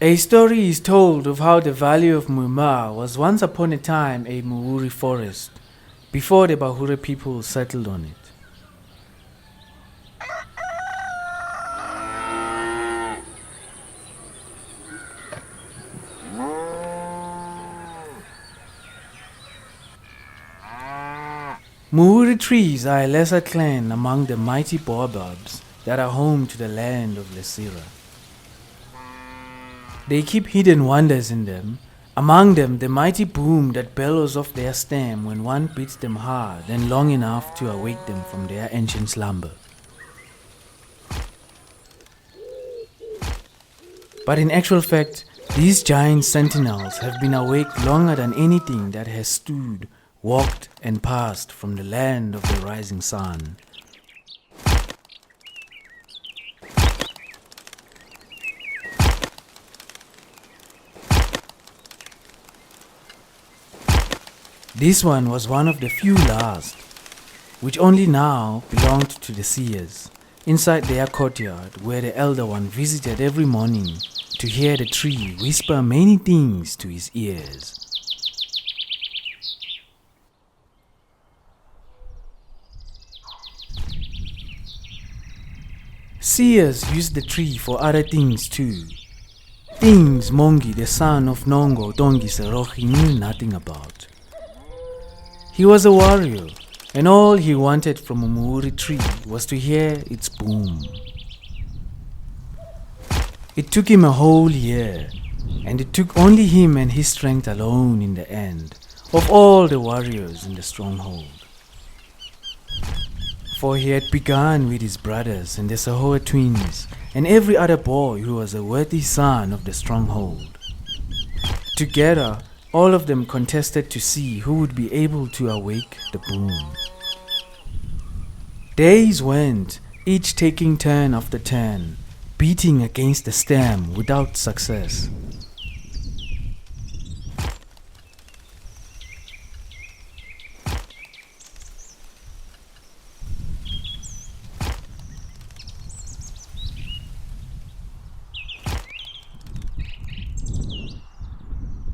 A story is told of how the valley of Mumma was once upon a time a Muuri forest, before the Bahure people settled on it. Muuri trees are a lesser clan among the mighty baobabs that are home to the land of Lesira. They keep hidden wonders in them, among them the mighty boom that bellows off their stem when one beats them hard and long enough to awake them from their ancient slumber. But in actual fact, these giant sentinels have been awake longer than anything that has stood, walked and passed from the land of the rising sun. This one was one of the few last, which only now belonged to the seers, inside their courtyard where the elder one visited every morning to hear the tree whisper many things to his ears. Seers used the tree for other things too, things Moungi, the son of Noungor, Thongi-Serougii, knew nothing about. He was a warrior, and all he wanted from a Muuri tree was to hear its boom. It took him a whole year, and it took only him and his strength alone in the end, of all the warriors in the stronghold. For he had begun with his brothers and the Sahoa twins, and every other boy who was a worthy son of the stronghold. Together, all of them contested to see who would be able to awake the boom. Days went, each taking turn after turn, beating against the stem without success.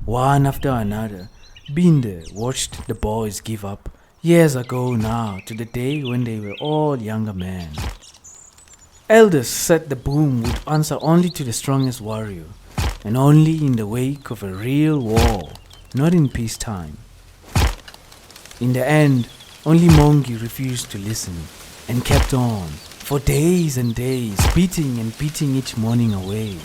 One after another, Binde watched the boys give up, years ago now, to the day when they were all younger men. Elders said the boom would answer only to the strongest warrior, and only in the wake of a real war, not in peacetime. In the end, only Moungi refused to listen, and kept on, for days and days, beating and beating each morning away.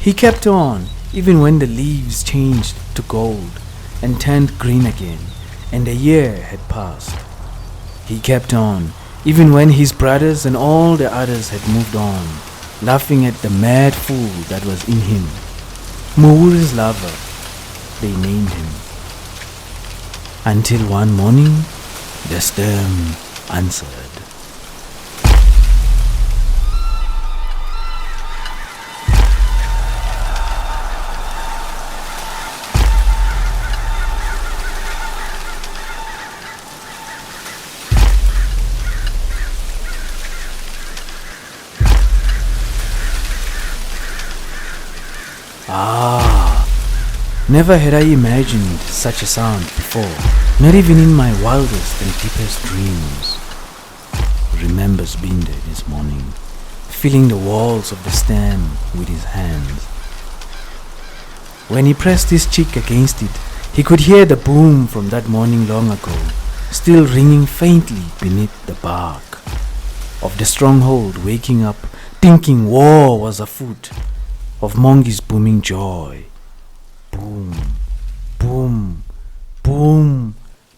He kept on, even when the leaves changed to gold and turned green again, and a year had passed. He kept on, even when his brothers and all the others had moved on, laughing at the mad fool that was in him. Muuri's lover, they named him. Until one morning, the stem answered. Never had I imagined such a sound before, not even in my wildest and deepest dreams. Remembers Binde this morning, feeling the walls of the stem with his hands. When he pressed his cheek against it, he could hear the boom from that morning long ago, still ringing faintly beneath the bark, of the stronghold waking up, thinking war was afoot, of Moungi's booming joy. Boom, boom, boom,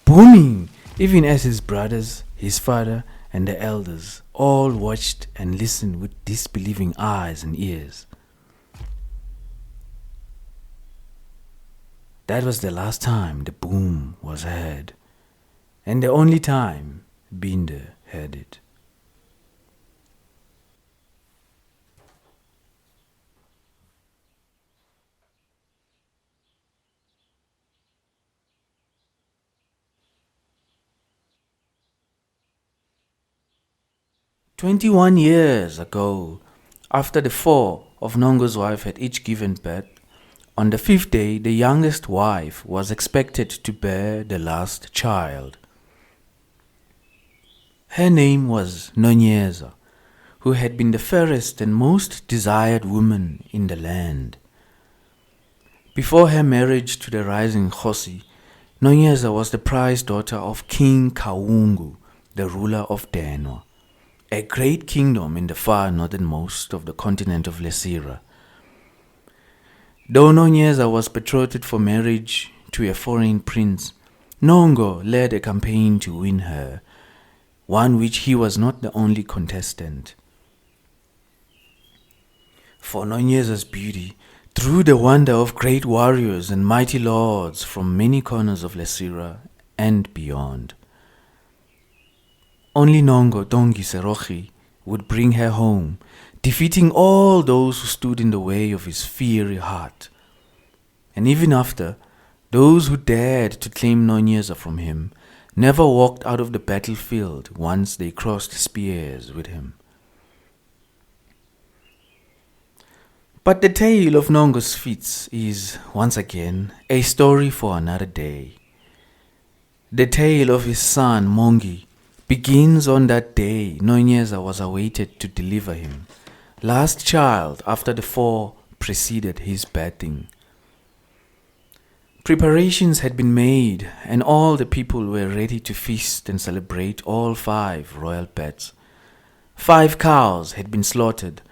booming, even as his brothers, his father, and the elders all watched and listened with disbelieving eyes and ears. That was the last time the boom was heard, and the only time Binde heard it. 21 years ago, after the 4 of Noungor's wife had each given birth, on the 5th day the youngest wife was expected to bear the last child. Her name was Nonyeza, who had been the fairest and most desired woman in the land. Before her marriage to the rising Kgosi, Nonyeza was the prized daughter of King Kaungu, the ruler of Denwa, a great kingdom in the far northernmost of the continent of Lesira. Though Nonyeza was betrothed for marriage to a foreign prince, Noungor led a campaign to win her, one which he was not the only contestant. For Nonyeza's beauty, through the wonder of great warriors and mighty lords from many corners of Lesira and beyond, only Noungor Thongi-Serougii would bring her home, defeating all those who stood in the way of his fiery heart. And even after, those who dared to claim Nonyeza from him never walked out of the battlefield once they crossed spears with him. But the tale of Noungor's feats is, once again, a story for another day. The tale of his son Moungi begins on that day Nonyeza was awaited to deliver him, last child after the 4 preceded his birthing. Preparations had been made, and all the people were ready to feast and celebrate all 5 royal births. 5 cows had been slaughtered,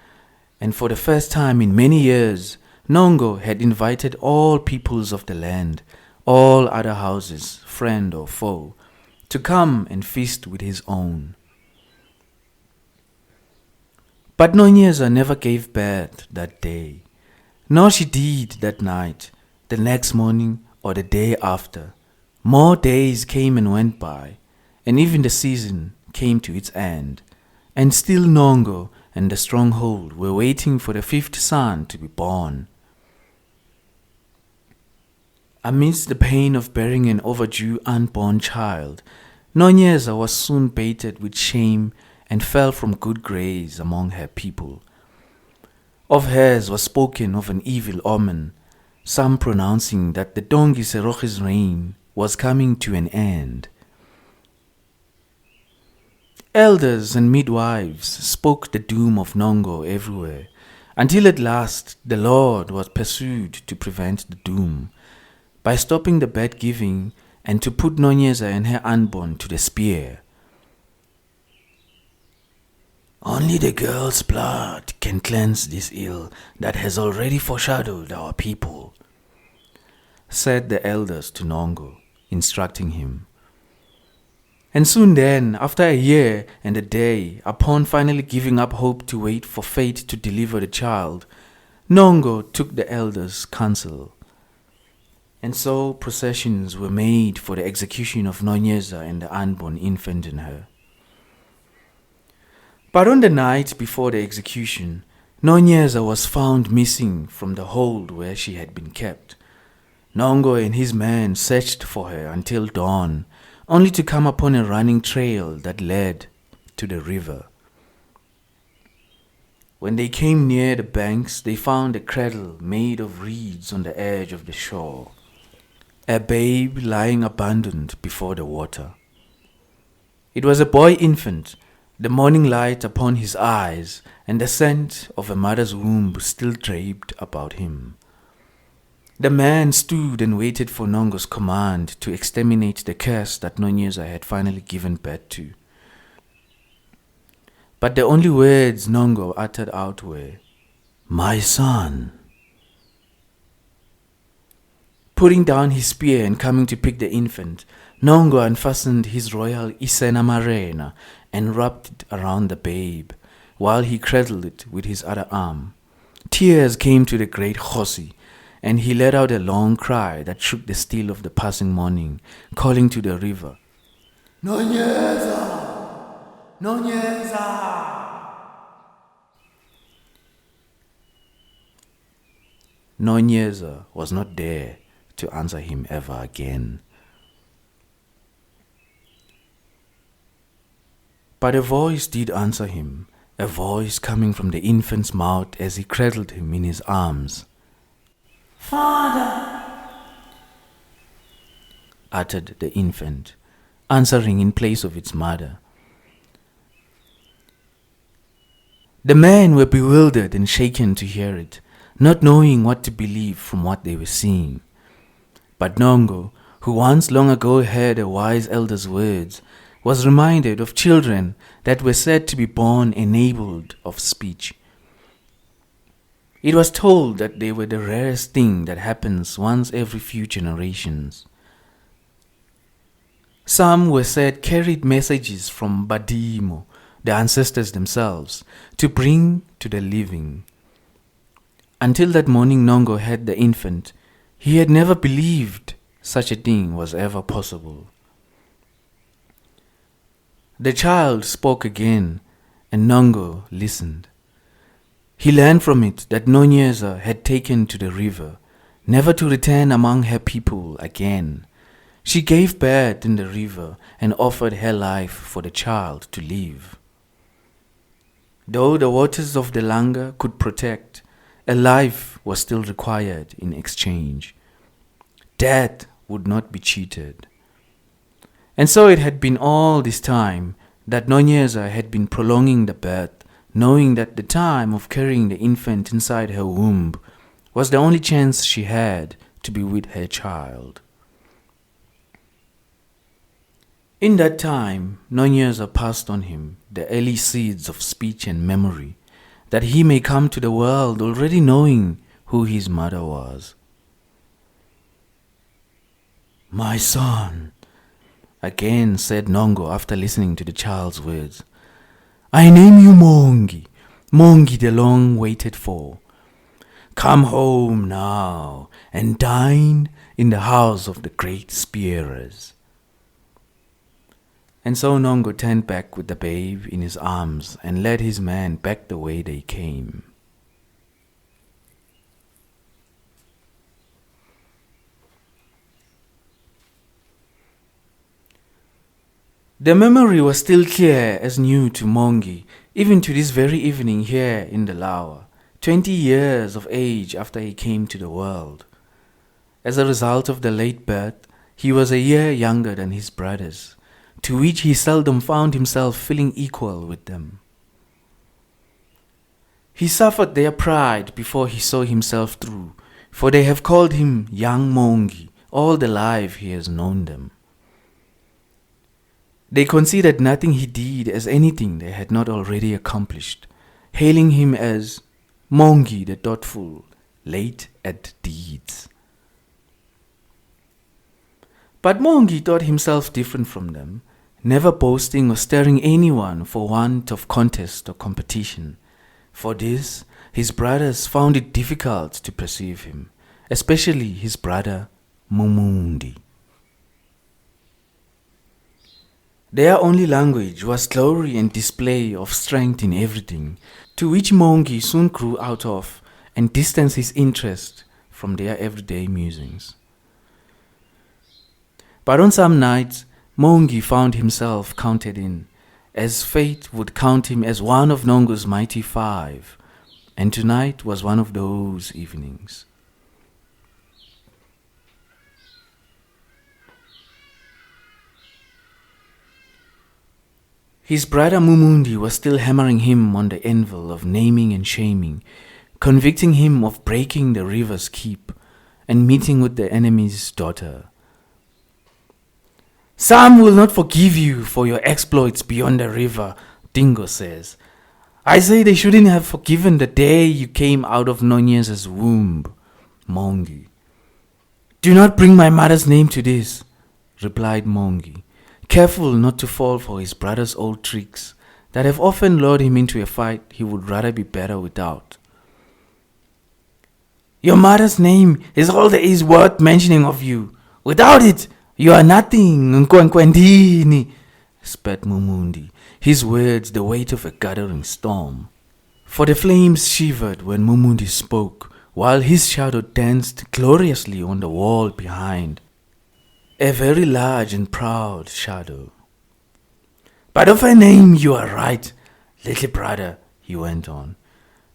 and for the first time in many years, Noungor had invited all peoples of the land, all other houses, friend or foe, to come and feast with his own. But Nonyeza never gave birth that day, nor she did that night, the next morning, or the day after. More days came and went by, and even the season came to its end, and still Noungor and the stronghold were waiting for the 5th son to be born. Amidst the pain of bearing an overdue unborn child, Nonyeza was soon baited with shame and fell from good grace among her people. Of hers was spoken of an evil omen, some pronouncing that the Thongi-Serougii's reign was coming to an end. Elders and midwives spoke the doom of Noungor everywhere, until at last the Lord was pursued to prevent the doom, by stopping the birth giving and to put Nonyeza and her unborn to the spear. Only the girl's blood can cleanse this ill that has already foreshadowed our people, said the elders to Noungor, instructing him. And soon then, after a year and a day, upon finally giving up hope to wait for fate to deliver the child, Noungor took the elders' counsel. And so processions were made for the execution of Nonyeza and the unborn infant in her. But on the night before the execution, Nonyeza was found missing from the hold where she had been kept. Noungor and his men searched for her until dawn, only to come upon a running trail that led to the river. When they came near the banks, they found a cradle made of reeds on the edge of the shore, a babe lying abandoned before the water. It was a boy infant, the morning light upon his eyes and the scent of a mother's womb still draped about him. The man stood and waited for Noungor's command to exterminate the curse that Nonyeza had finally given birth to. But the only words Noungor uttered out were, "My son." Putting down his spear and coming to pick the infant, Noungor unfastened his royal Isena Marena and wrapped it around the babe, while he cradled it with his other arm. Tears came to the great Kgosi, and he let out a long cry that shook the still of the passing morning, calling to the river, "Nonyeza! Nonyeza!" Nonyeza was not there to answer him ever again. But a voice did answer him, a voice coming from the infant's mouth as he cradled him in his arms. "Father," uttered the infant, answering in place of its mother. The men were bewildered and shaken to hear it, not knowing what to believe from what they were seeing. But Noungor, who once long ago heard a wise elder's words, was reminded of children that were said to be born enabled of speech. It was told that they were the rarest thing that happens once every few generations. Some were said carried messages from Badimo, the ancestors themselves, to bring to the living. Until that morning Noungor had the infant, he had never believed such a thing was ever possible. The child spoke again, and Noungor listened. He learned from it that Nonyeza had taken to the river, never to return among her people again. She gave birth in the river and offered her life for the child to live. Though the waters of the Langa could protect, a life was still required in exchange. Death would not be cheated. And so it had been all this time that Nonyeza had been prolonging the birth, knowing that the time of carrying the infant inside her womb was the only chance she had to be with her child. In that time, Nonyeza passed on him the early seeds of speech and memory, that he may come to the world already knowing who his mother was. "My son," again said Noungor after listening to the child's words, "I name you Moungi, Moungi the long waited for. Come home now and dine in the house of the great spearers." And so Noungor turned back with the babe in his arms and led his men back the way they came. The memory was still clear as new to Moungi, even to this very evening here in the lawa, 20 years of age after he came to the world. As a result of the late birth, he was a year younger than his brothers, to which he seldom found himself feeling equal with them. He suffered their pride before he saw himself through, for they have called him young Moungi all the life he has known them. They considered nothing he did as anything they had not already accomplished, hailing him as Moungi the thoughtful, late at deeds. But Moungi thought himself different from them, never boasting or stirring anyone for want of contest or competition. For this, his brothers found it difficult to perceive him, especially his brother Mumundi. Their only language was glory and display of strength in everything, to which Moungi soon grew out of and distanced his interest from their everyday musings. But on some nights, Moungi found himself counted in, as fate would count him as one of Noungor's mighty 5, and tonight was one of those evenings. His brother Mumundi was still hammering him on the anvil of naming and shaming, convicting him of breaking the river's keep and meeting with the enemy's daughter. "Some will not forgive you for your exploits beyond the river," Dingo says. "I say they shouldn't have forgiven the day you came out of Nonyeza's womb." Moungi. "Do not bring my mother's name to this," replied Moungi, careful not to fall for his brother's old tricks that have often lured him into a fight he would rather be better without. "Your mother's name is all there is worth mentioning of you. Without it, you are nothing, Nkwenkwendini," spat Mumundi, his words the weight of a gathering storm. For the flames shivered when Mumundi spoke, while his shadow danced gloriously on the wall behind. A very large and proud shadow. But of her name you are right, little brother, he went on.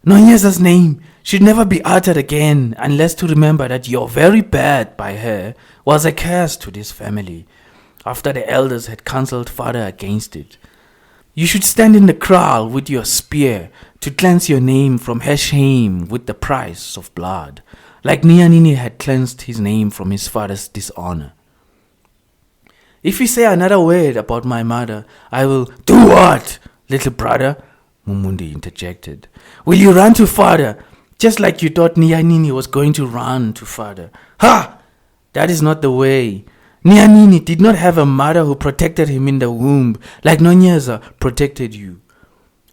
Nonyeza's name should never be uttered again unless to remember that your very bad by her was a curse to this family, after the elders had counseled further against it. You should stand in the kraal with your spear to cleanse your name from her shame with the price of blood, like Nianini had cleansed his name from his father's dishonor. If you say another word about my mother, I will— Do what, little brother? Mumundi interjected. Will you run to father, just like you thought Nianini was going to run to father? Ha! That is not the way. Nianini did not have a mother who protected him in the womb, like Nonyeza protected you.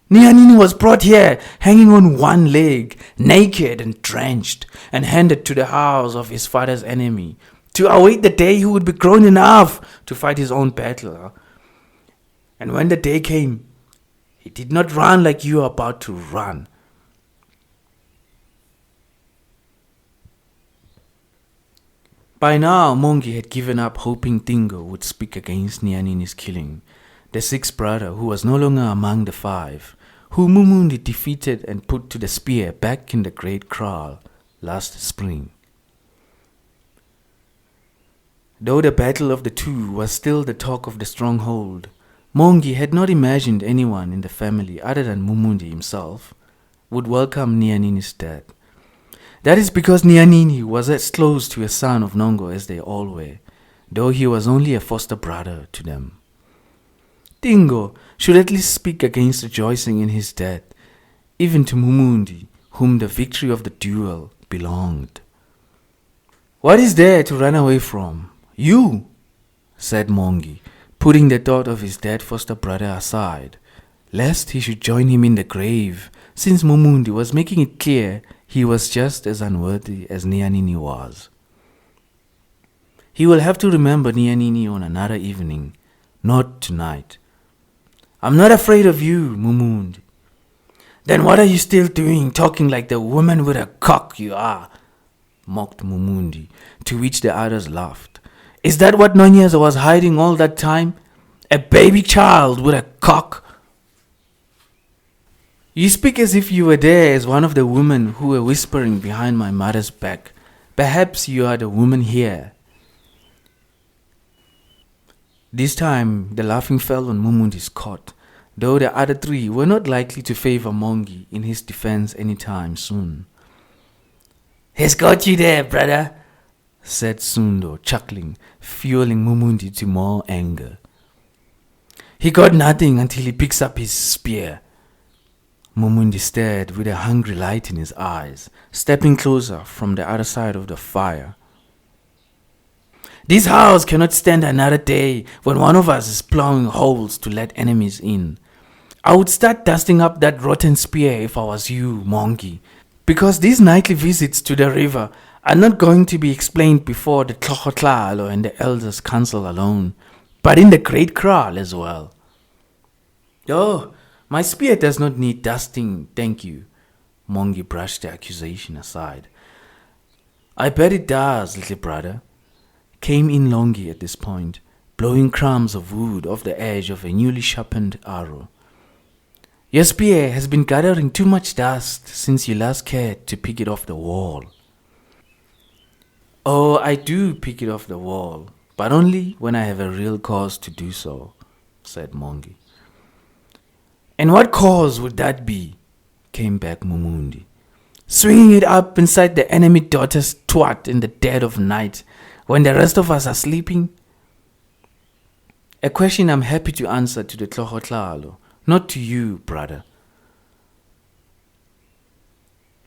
Nianini was brought here, hanging on one leg, naked and drenched, and handed to the house of his father's enemy, to await the day he would be grown enough to fight his own battle. And when the day came, he did not run like you are about to run. By now, Moungi had given up hoping Dingo would speak against Nianini's killing, the sixth brother who was no longer among the five, who Mumundi defeated and put to the spear back in the great kraal last spring. Though the battle of the two was still the talk of the stronghold, Moungi had not imagined anyone in the family other than Mumundi himself would welcome Nianini's death. That is because Nianini was as close to a son of Noungor as they all were, though he was only a foster brother to them. Dingo should at least speak against rejoicing in his death, even to Mumundi, whom the victory of the duel belonged. What is there to run away from? You, said Moungi, putting the thought of his dead foster brother aside, lest he should join him in the grave, since Mumundi was making it clear he was just as unworthy as Nianini was. He will have to remember Nianini on another evening, not tonight. I'm not afraid of you, Mumundi. Then what are you still doing, talking like the woman with a cock you are? Mocked Mumundi, to which the others laughed. Is that what Nonyeza was hiding all that time? A baby child with a cock? You speak as if you were there as one of the women who were whispering behind my mother's back. Perhaps you are the woman here. This time the laughing fell on Mumundi's cot, though the other three were not likely to favor Moungi in his defense anytime soon. He's got you there, brother, said Sundo, chuckling, fueling Mumundi to more anger. He got nothing until he picks up his spear. Mumundi stared with a hungry light in his eyes, stepping closer from the other side of the fire. This house cannot stand another day when one of us is plowing holes to let enemies in. I would start dusting up that rotten spear if I was you, Moungi, because these nightly visits to the river are not going to be explained before the Tlogotlalo and the elders' council alone, but in the great kraal as well. Oh, my spear does not need dusting, thank you. Moungi brushed the accusation aside. I bet it does, little brother. Came in Longi at this point, blowing crumbs of wood off the edge of a newly sharpened arrow. Your spear has been gathering too much dust since you last cared to pick it off the wall. Oh, I do pick it off the wall, but only when I have a real cause to do so, said Moungi. And what cause would that be? Came back Mumundi. Swinging it up inside the enemy daughter's twat in the dead of night, when the rest of us are sleeping? A question I'm happy to answer to the Tlogotlalo, not to you, brother.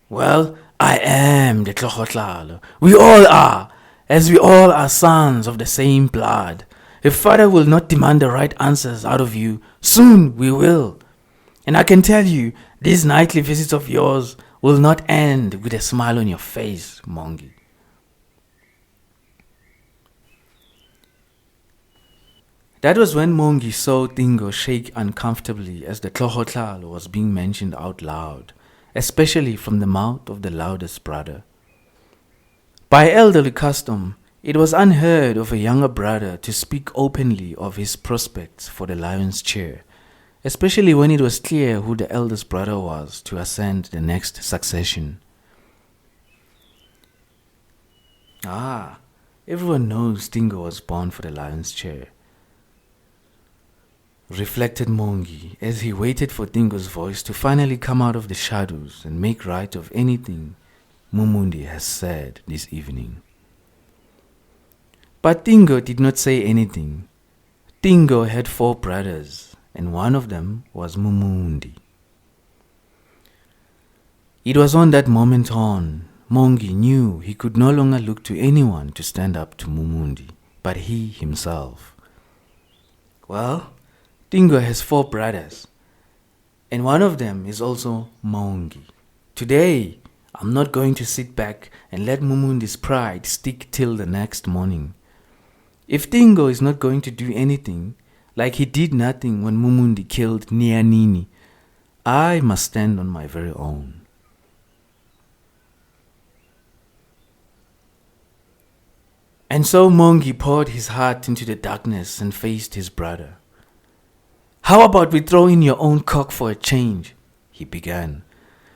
Well, I am the Tlogotlalo. We all are, as we all are sons of the same blood. If father will not demand the right answers out of you, soon we will. And I can tell you, these nightly visits of yours will not end with a smile on your face, Moungi. That was when Moungi saw Dingo shake uncomfortably as the Tlogotlalo was being mentioned out loud, especially from the mouth of the loudest brother. By elderly custom, it was unheard of a younger brother to speak openly of his prospects for the lion's chair, especially when it was clear who the eldest brother was to ascend the next succession. Ah, everyone knows Dingo was born for the lion's chair, reflected Moungi as he waited for Dingo's voice to finally come out of the shadows and make right of anything Mumundi has said this evening. But Dingo did not say anything. Dingo had 4 brothers, and one of them was Mumundi. It was on that moment on, Moungi knew he could no longer look to anyone to stand up to Mumundi, but he himself. Well, Dingo has 4 brothers, and one of them is also Moungi. Today, I'm not going to sit back and let Mumundi's pride stick till the next morning. If Dingo is not going to do anything, like he did nothing when Mumundi killed Nianini, I must stand on my very own. And so Moungi poured his heart into the darkness and faced his brother. How about we throw in your own cock for a change? He began.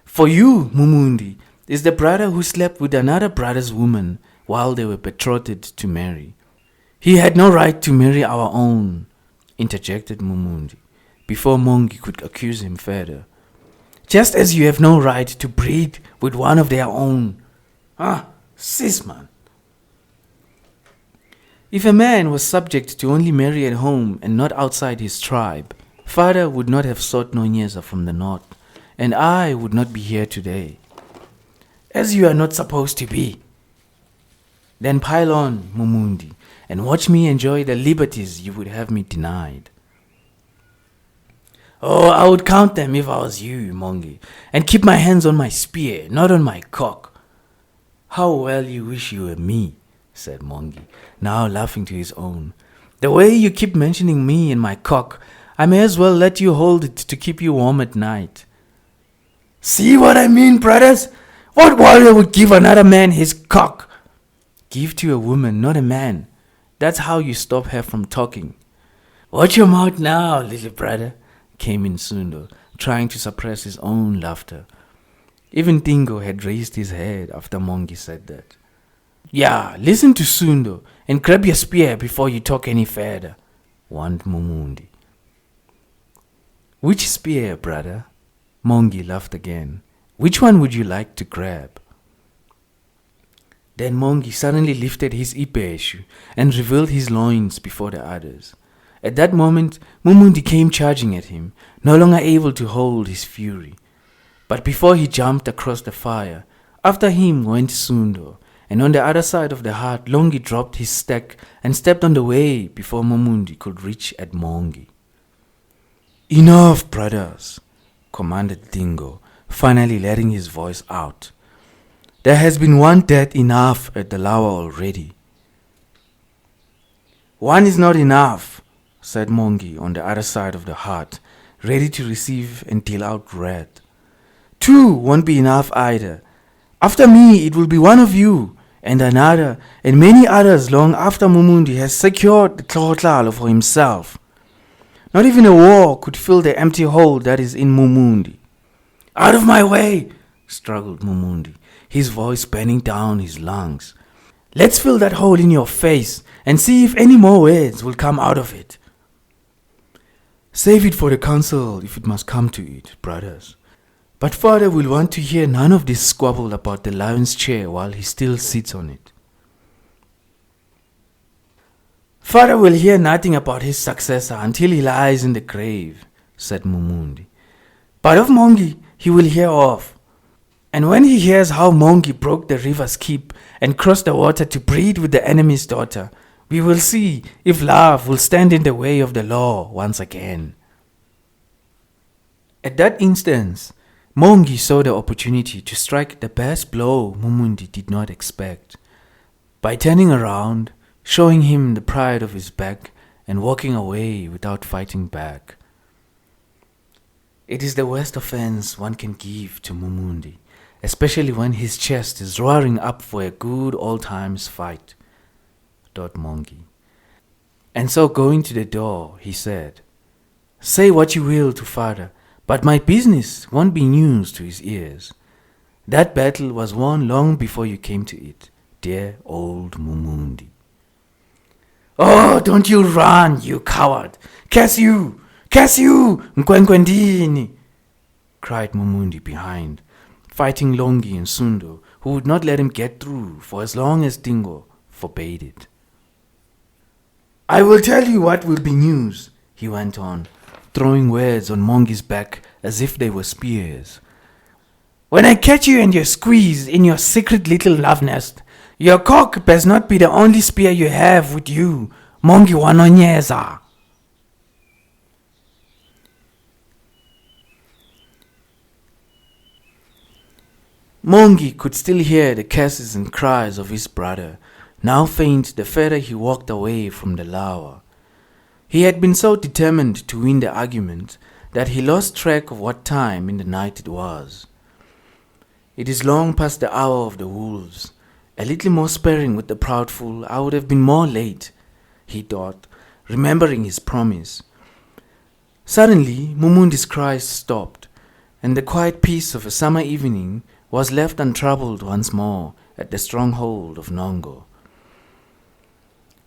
For you, Mumundi, is the brother who slept with another brother's woman while they were betrothed to marry. He had no right to marry our own, interjected Mumundi, before Moungi could accuse him further. Just as you have no right to breed with one of their own. Sis man. If a man was subject to only marry at home and not outside his tribe, father would not have sought Nonyeza from the north, and I would not be here today. As you are not supposed to be. Then pile on, Mumundi, and watch me enjoy the liberties you would have me denied. Oh, I would count them if I was you, Moungi, and keep my hands on my spear, not on my cock. How well you wish you were me, said Moungi, now laughing to his own. The way you keep mentioning me and my cock, I may as well let you hold it to keep you warm at night. See what I mean, brothers? What warrior would give another man his cock? Give to a woman, not a man. That's how you stop her from talking. Watch your mouth now, little brother, came in Sundo, trying to suppress his own laughter. Even Dingo had raised his head after Moungi said that. Yeah, listen to Sundo and grab your spear before you talk any further, warned Mumundi. Which spear, brother? Moungi laughed again. Which one would you like to grab? Then Moungi suddenly lifted his ipeshu and revealed his loins before the others. At that moment, Mumundi came charging at him, no longer able to hold his fury. But before he jumped across the fire, after him went Sundo, and on the other side of the hut, Longi dropped his stack and stepped on the way before Mumundi could reach at Moungi. Enough, brothers, commanded Dingo, finally letting his voice out. There has been one death enough at the lawa already. One is not enough, said Moungi on the other side of the hut, ready to receive and deal out wrath. 2 won't be enough either. After me, it will be one of you, and another, and many others long after Mumundi has secured the Tlotlalo for himself. Not even a war could fill the empty hole that is in Mumundi. Out of my way, struggled Mumundi, his voice bending down his lungs. Let's fill that hole in your face and see if any more words will come out of it. Save it for the council if it must come to it, brothers. But father will want to hear none of this squabble about the lion's chair while he still sits on it. Father will hear nothing about his successor until he lies in the grave, said Mumundi. But of Moungi he will hear of. And when he hears how Moungi broke the river's keep and crossed the water to breed with the enemy's daughter, we will see if love will stand in the way of the law once again. At that instant, Moungi saw the opportunity to strike the best blow Mumundi did not expect. By turning around, showing him the pride of his back and walking away without fighting back. It is the worst offense one can give to Mumundi, especially when his chest is roaring up for a good old times fight, thought Moungi. And so going to the door, he said, Say what you will to father, but my business won't be news to his ears. That battle was won long before you came to it, dear old Mumundi. Oh, don't you run, you coward! Curse you! Curse you, Nkwenkwendini! Cried Mumundi behind, fighting Longi and Sundo, who would not let him get through for as long as Dingo forbade it. I will tell you what will be news, he went on, throwing words on Mongi's back as if they were spears. When I catch you and your squeeze in your secret little love nest, your cock best not be the only spear you have with you, Mongi Wanonyeza. Moungi could still hear the curses and cries of his brother, now faint the further he walked away from the lawa. He had been so determined to win the argument that he lost track of what time in the night it was. It is long past the hour of the wolves. A little more sparing with the proud fool, I would have been more late, he thought, remembering his promise. Suddenly, Mumundi's cries stopped, and the quiet peace of a summer evening was left untroubled once more at the stronghold of Noungor.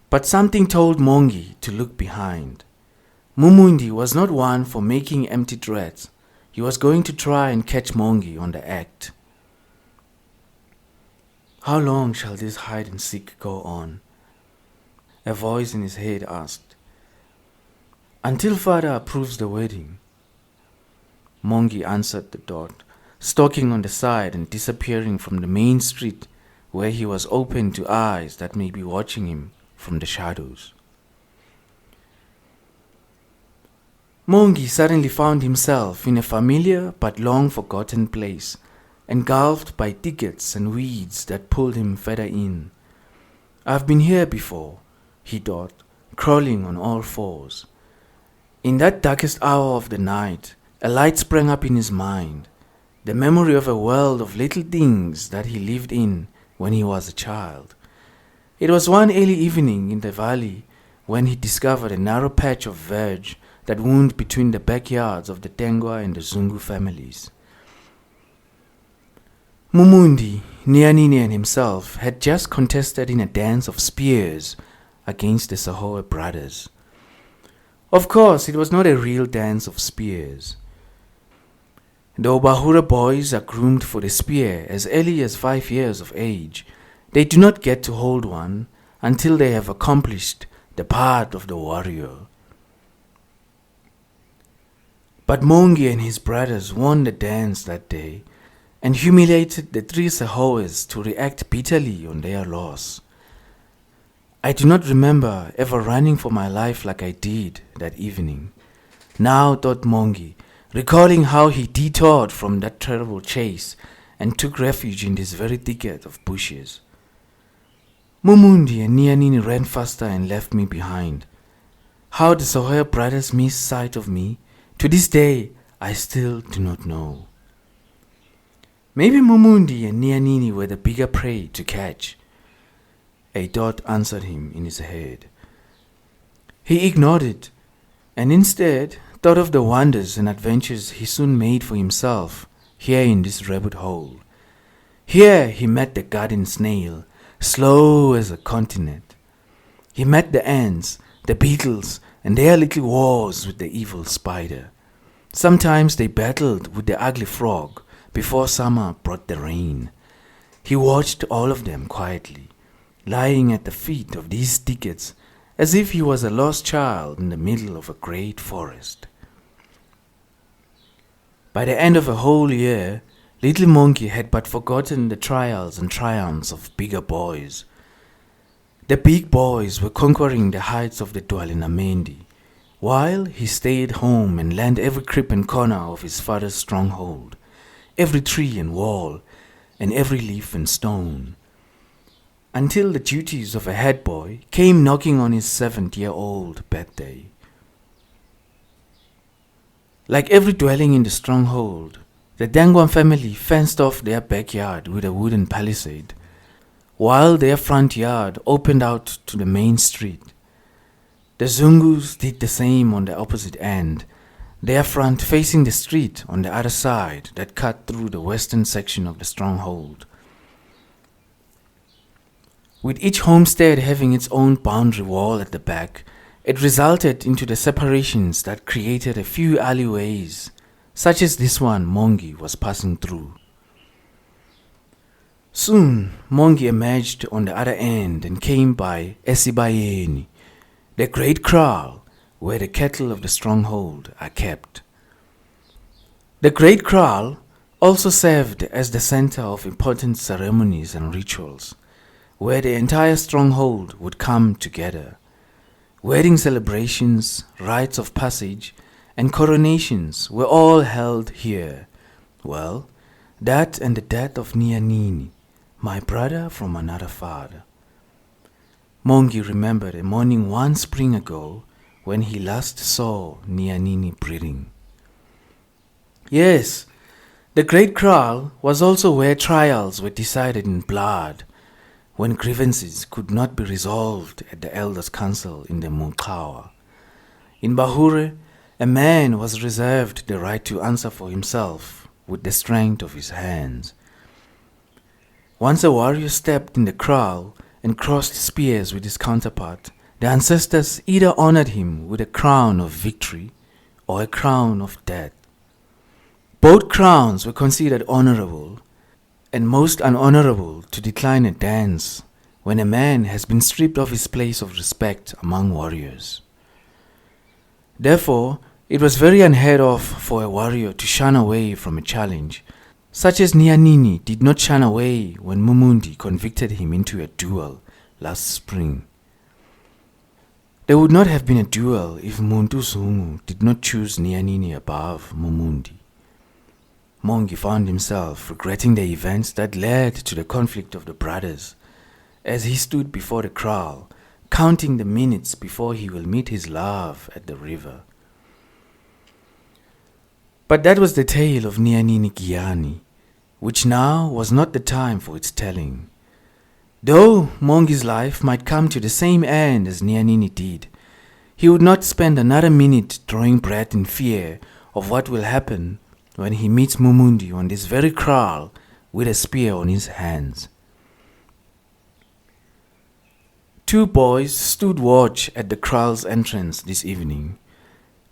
But something told Moungi to look behind. Mumundi was not one for making empty threats. He was going to try and catch Moungi on the act. How long shall this hide and seek go on? A voice in his head asked. Until father approves the wedding. Moungi answered the thought, stalking on the side and disappearing from the main street where he was open to eyes that may be watching him from the shadows. Moungi suddenly found himself in a familiar but long forgotten place, engulfed by thickets and weeds that pulled him further in. I've been here before, he thought, crawling on all fours. In that darkest hour of the night, a light sprang up in his mind, the memory of a world of little things that he lived in when he was a child. It was one early evening in the valley when he discovered a narrow patch of verge that wound between the backyards of the Tengwa and the Zungu families. Mumundi, Nianini and himself had just contested in a dance of spears against the Sahoe brothers. Of course, it was not a real dance of spears. The Obahura boys are groomed for the spear as early as 5 years of age. They do not get to hold one until they have accomplished the part of the warrior. But Moungi and his brothers won the dance that day and humiliated the 3 Sahoes to react bitterly on their loss. I do not remember ever running for my life like I did that evening. Now, thought Moungi, recalling how he detoured from that terrible chase and took refuge in this very thicket of bushes. Mumundi and Nianini ran faster and left me behind. How the Sahoe brothers missed sight of me, to this day I still do not know. Maybe Mumundi and Nianini were the bigger prey to catch. A thought answered him in his head. He ignored it, and instead thought of the wonders and adventures he soon made for himself here in this rabbit hole. Here he met the garden snail, slow as a continent. He met the ants, the beetles, and their little wars with the evil spider. Sometimes they battled with the ugly frog before summer brought the rain. He watched all of them quietly, lying at the feet of these thickets as if he was a lost child in the middle of a great forest. By the end of a whole year, little Monkey had but forgotten the trials and triumphs of bigger boys. The big boys were conquering the heights of the Dwalinamendi, while he stayed home and learned every creep and corner of his father's stronghold, every tree and wall, and every leaf and stone, until the duties of a head boy came knocking on his 7th-year-old birthday. Like every dwelling in the stronghold, the Dangwan family fenced off their backyard with a wooden palisade, while their front yard opened out to the main street. The Zungus did the same on the opposite end, their front facing the street on the other side that cut through the western section of the stronghold. With each homestead having its own boundary wall at the back, it resulted into the separations that created a few alleyways, such as this one Moungi was passing through. Soon, Moungi emerged on the other end and came by Esibayeni, the great kraal where the cattle of the stronghold are kept. The great kraal also served as the center of important ceremonies and rituals, where the entire stronghold would come together. Wedding celebrations, rites of passage, and coronations were all held here. Well, that and the death of Nianini, my brother from another father. Moungi remembered a morning one spring ago when he last saw Nianini breeding. Yes, the great kraal was also where trials were decided in blood, when grievances could not be resolved at the elders' council in the Mukawa. In Bahure, a man was reserved the right to answer for himself with the strength of his hands. Once a warrior stepped in the kraal and crossed spears with his counterpart, the ancestors either honored him with a crown of victory or a crown of death. Both crowns were considered honorable, and most unhonorable to decline a dance when a man has been stripped of his place of respect among warriors. Therefore, it was very unheard of for a warrior to shun away from a challenge, such as Nianini did not shun away when Mumundi convicted him into a duel last spring. There would not have been a duel if Muntu Zungu did not choose Nianini above Mumundi. Moungi found himself regretting the events that led to the conflict of the brothers, as he stood before the kraal, counting the minutes before he will meet his love at the river. But that was the tale of Nianini Giani, which now was not the time for its telling. Though Moungi's life might come to the same end as Nianini did, he would not spend another minute drawing breath in fear of what will happen when he meets Mumundi on this very kraal with a spear on his hands. Two boys stood watch at the kraal's entrance this evening,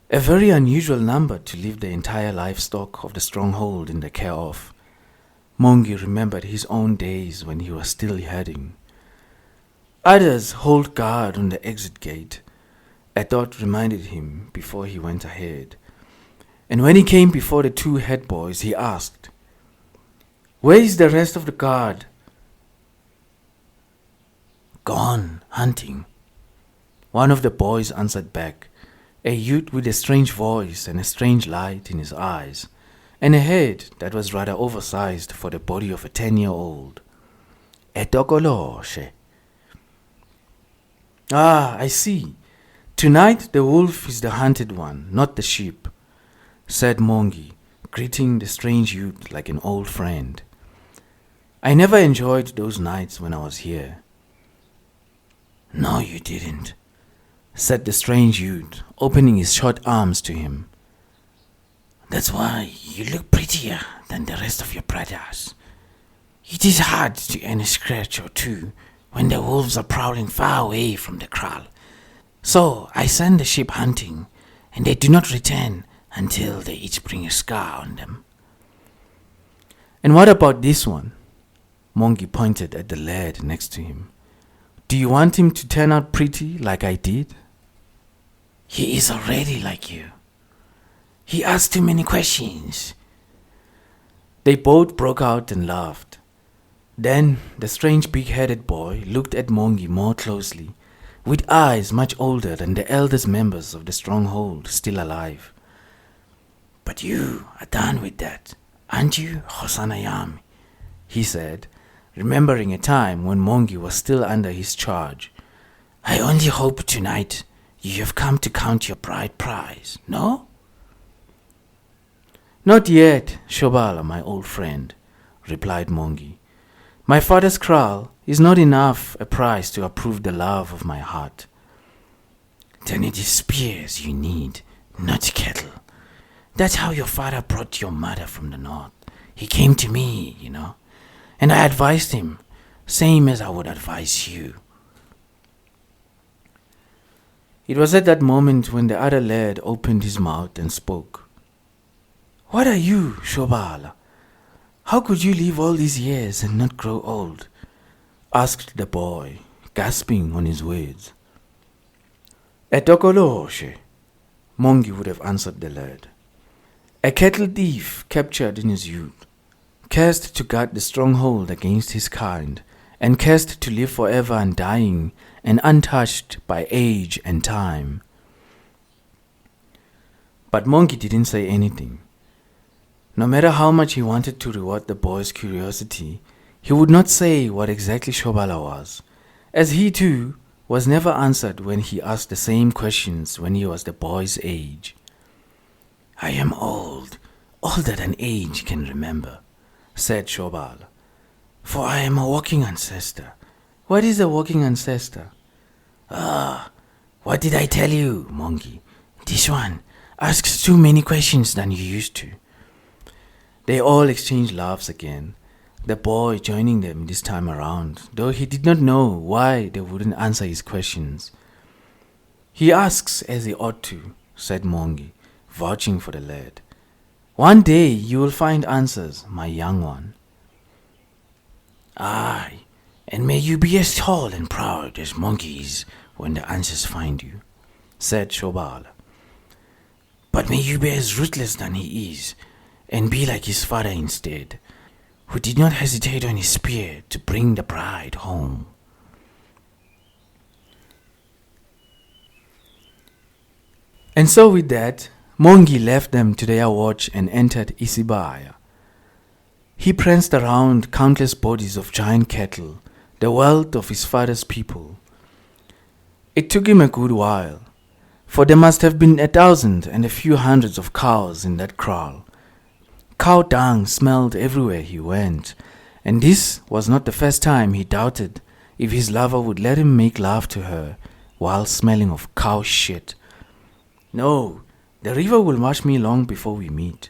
a very unusual number to leave the entire livestock of the stronghold in the care of. Moungi remembered his own days when he was still herding. Others hold guard on the exit gate. A thought reminded him before he went ahead. And when he came before the two head boys, he asked, "Where is the rest of the guard?" "Gone, hunting," one of the boys answered back, a youth with a strange voice and a strange light in his eyes, and a head that was rather oversized for the body of a 10-year-old. "Etokoloshe." "Ah, I see. Tonight the wolf is the hunted one, not the sheep," said Moungi, greeting the strange youth like an old friend. "I never enjoyed those nights when I was here." "No, you didn't," said the strange youth, opening his short arms to him. "That's why you look prettier than the rest of your brothers. It is hard to earn a scratch or two when the wolves are prowling far away from the kraal. So I send the sheep hunting, and they do not return until they each bring a scar on them." "And what about this one?" Moungi pointed at the lad next to him. "Do you want him to turn out pretty like I did?" "He is already like you. He asks too many questions." They both broke out and laughed. Then the strange big-headed boy looked at Moungi more closely, with eyes much older than the eldest members of the stronghold still alive. "But you are done with that, aren't you, Hosana Yami?" he said, remembering a time when Moungi was still under his charge. "I only hope tonight you have come to count your bride prize, no?" "Not yet, Shobala, my old friend," replied Moungi. "My father's kraal is not enough a prize to approve the love of my heart." "Then it is spears you need, not cattle. That's how your father brought your mother from the north. He came to me, and I advised him, same as I would advise you." It was at that moment when the other lad opened his mouth and spoke. "What are you, Shobala? How could you live all these years and not grow old?" asked the boy, gasping on his words. "A tokoloshe," Moungi would have answered the lad. "A cattle thief captured in his youth, cursed to guard the stronghold against his kind, and cursed to live forever undying and untouched by age and time." But Moungi didn't say anything. No matter how much he wanted to reward the boy's curiosity, he would not say what exactly Shobala was, as he too was never answered when he asked the same questions when he was the boy's age. "I am old, older than age can remember," said Shobala, "for I am a walking ancestor." "What is a walking ancestor?" "Ah, what did I tell you, Moungi? This one asks too many questions than you used to." They all exchanged laughs again, the boy joining them this time around, though he did not know why they wouldn't answer his questions. "He asks as he ought to," said Moungi, vouching for the lad. "One day you will find answers, my young one." "Aye, and may you be as tall and proud as Moungi is when the answers find you," said Shobala. "But may you be as ruthless than he is, and be like his father instead, who did not hesitate on his spear to bring the bride home." And so with that, Moungi left them to their watch and entered Isibaya. He pranced around countless bodies of giant cattle, the wealth of his father's people. It took him a good while, for there must have been 1,000 and a few hundreds of cows in that kraal. Cow dung smelled everywhere he went, and this was not the first time he doubted if his lover would let him make love to her while smelling of cow shit. "No, the river will watch me long before we meet."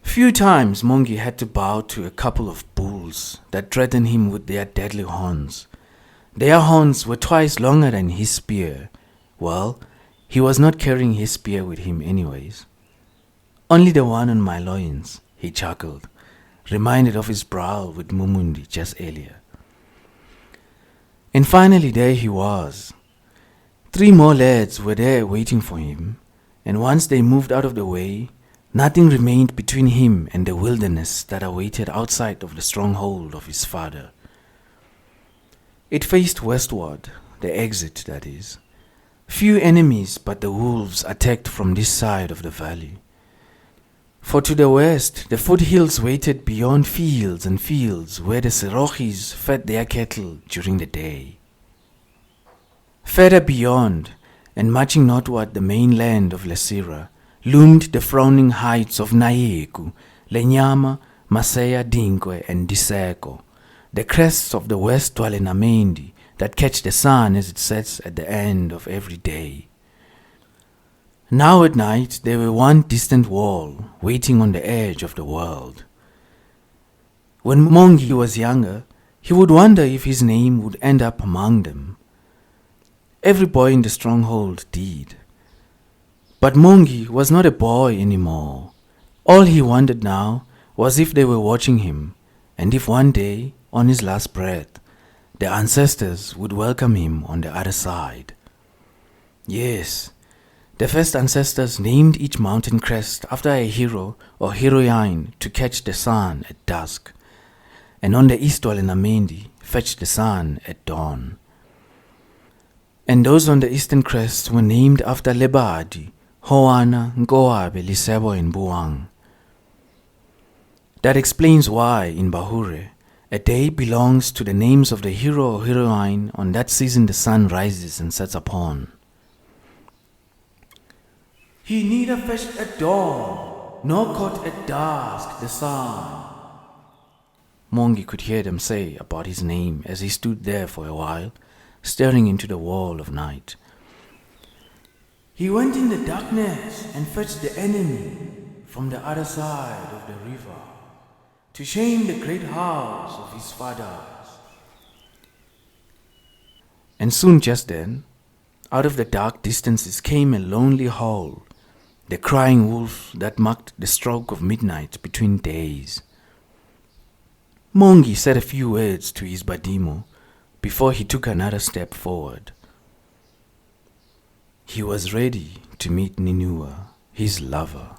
Few times Moungi had to bow to a couple of bulls that threatened him with their deadly horns. Their horns were twice longer than his spear. Well, he was not carrying his spear with him anyways. "Only the one on my loins," he chuckled, reminded of his brawl with Mumundi just earlier. And finally there he was. 3 more lads were there waiting for him, and once they moved out of the way, nothing remained between him and the wilderness that awaited outside of the stronghold of his father. It faced westward, the exit that is. Few enemies but the wolves attacked from this side of the valley. For to the west, the foothills waited beyond fields and fields where the Serougis fed their cattle during the day. Further beyond, and marching northward the mainland of Lesira, loomed the frowning heights of Nayeku, Lenyama, Masaya Dinkwe, and Diseko, the crests of the West Dwalenamendi that catch the sun as it sets at the end of every day. Now at night they were one distant wall waiting on the edge of the world. When Moungi was younger, he would wonder if his name would end up among them. Every boy in the stronghold did. But Moungi was not a boy anymore. All he wondered now was if they were watching him, and if one day, on his last breath, the ancestors would welcome him on the other side. Yes, the first ancestors named each mountain crest after a hero or heroine to catch the sun at dusk, and on the East Dwalenamendi fetched the sun at dawn. And those on the eastern crests were named after Lebadi, Hoana, Nkoabe, Lisebo, and Buang. That explains why, in Bahure, a day belongs to the names of the hero or heroine on that season the sun rises and sets upon. He neither fetched at dawn, nor caught at dusk the sun. Moungi could hear them say about his name as he stood there for a while, staring into the wall of night. He went in the darkness and fetched the enemy from the other side of the river to shame the great house of his fathers. And soon just then, out of the dark distances came a lonely howl, the crying wolf that marked the stroke of midnight between days. Moungi said a few words to his badimo before he took another step forward. He was ready to meet Ninua, his lover.